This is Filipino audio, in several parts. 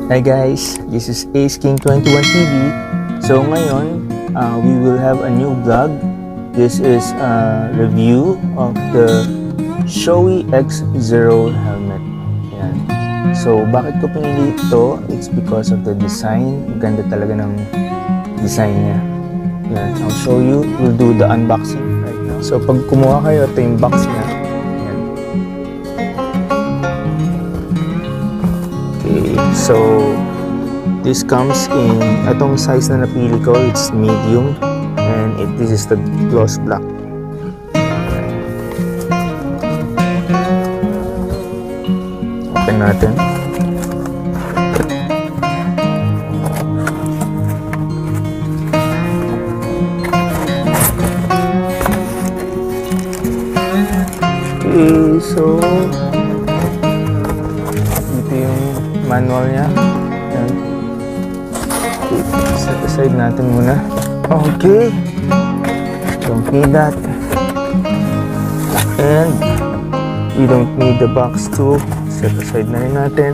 Hi guys, this is Ace King 21 TV. So ngayon, we will have a new vlog. This is a review of the Shoei Ex Zero Helmet. Yan. So bakit ko pinili ito? It's because of the design. Ganda talaga ng design niya. Yan. I'll show you. We'll do the unboxing right now. So pag kumuha kayo, ito yung box niya. Yan. Okay, so this comes in, itong size na napili ko, it's medium, and this is the gloss black. Open natin. Okay, so ito yung manual niya. Yan. Okay, set aside natin muna. Okay, don't need that, and we don't need the box too. Set aside na rin natin.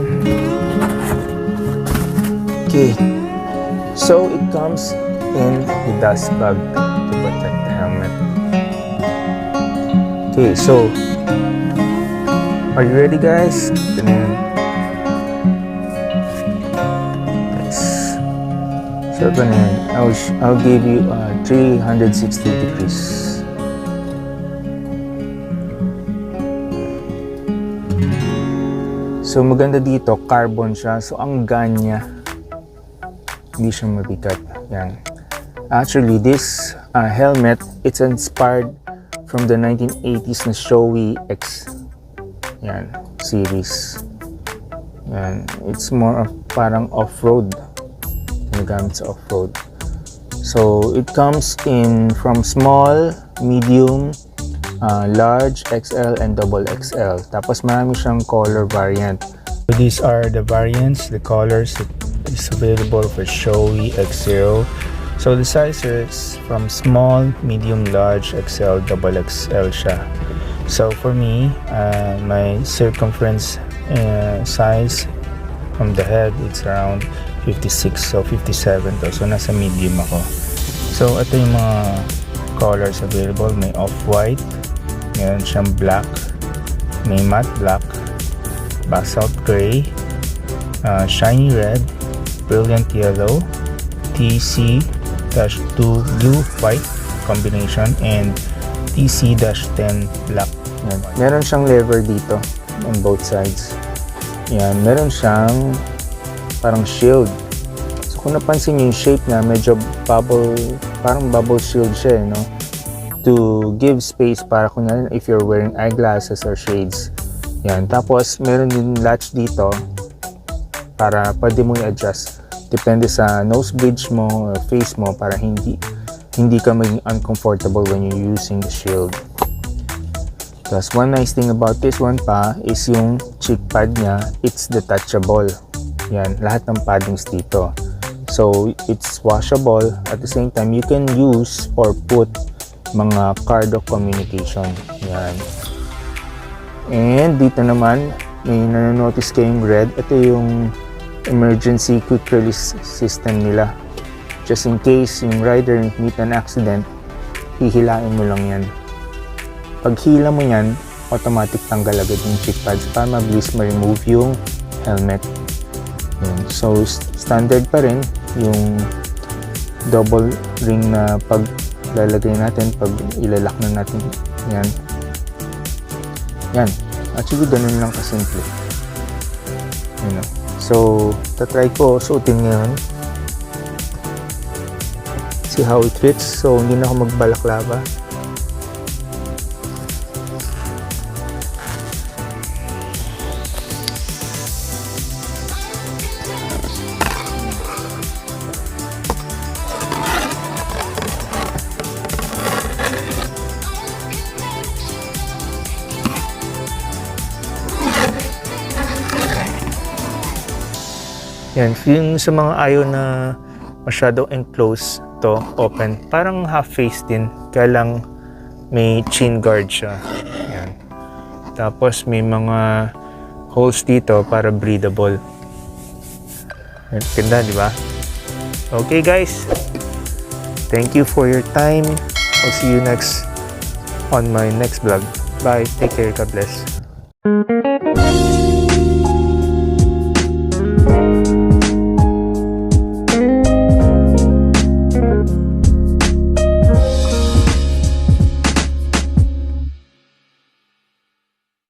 Okay, so it comes in the dust bag to protect the helmet. Okay, so are you ready guys? Ito na yan. So ito na yan. I'll give you 360 degrees. So maganda dito, carbon siya. So ang gun niya, hindi siya mabigat. Yan. Actually, this helmet, it's inspired from the 1980s na Shoei Ex series. Yan. It's more of parang off-road. Ginagamit sa off-road. So it comes in from small, medium, large, XL, and double XL. Tapos marami siyang color variant. So these are the variants, the colors that is available for Shoei Ex Zero. So the sizes from small, medium, large, XL, double XL siya. So for me, my circumference size from the head, it's around 56, so 57 to. So nasa medium ako. So ito yung mga colors available. May off-white, meron siyang black, may matte black, basalt gray, shiny red, brilliant yellow, TC-2 blue white combination, and TC-10 black. Yan. Meron siyang lever dito on both sides. Yan, meron siyang parang shield. So kung napansin niyo yung shape niya, medyo parang bubble shield siya, no? To give space para kunyari if you're wearing eyeglasses or shades. Yan. Tapos meron din latch dito para pwede mo i-adjust. Depende sa nose bridge mo or face mo para hindi ka maging uncomfortable when you're using the shield. Plus, one nice thing about this one pa is yung cheek pad niya, it's detachable. Yan, lahat ng paddings dito. So, it's washable. At the same time, you can use or put mga card of communication. Yan. And dito naman, may nanonotice kayong red. Ito yung emergency quick release system nila. Just in case yung rider meet an accident, hihilain mo lang yan. Pag hila mo yan, automatic tanggal agad yung cheek pads para mabilis ma-remove yung helmet. Yan. So standard pa rin yung double ring na paglalagay natin, pag ilalak na natin yan. Yan. Actually, ganun lang kasimple. You know. So, tatry ko suotin ngayon. See how it fits. So, hindi na ako magbalaklava. Yan, yung sa mga ayaw na masyadong enclosed to, open, parang half face din, kaya lang may chin guard siya. Yan. Tapos may mga holes dito para breathable. Ganda, di ba? Okay guys, thank you for your time. I'll see you on my next vlog. Bye, take care, God bless.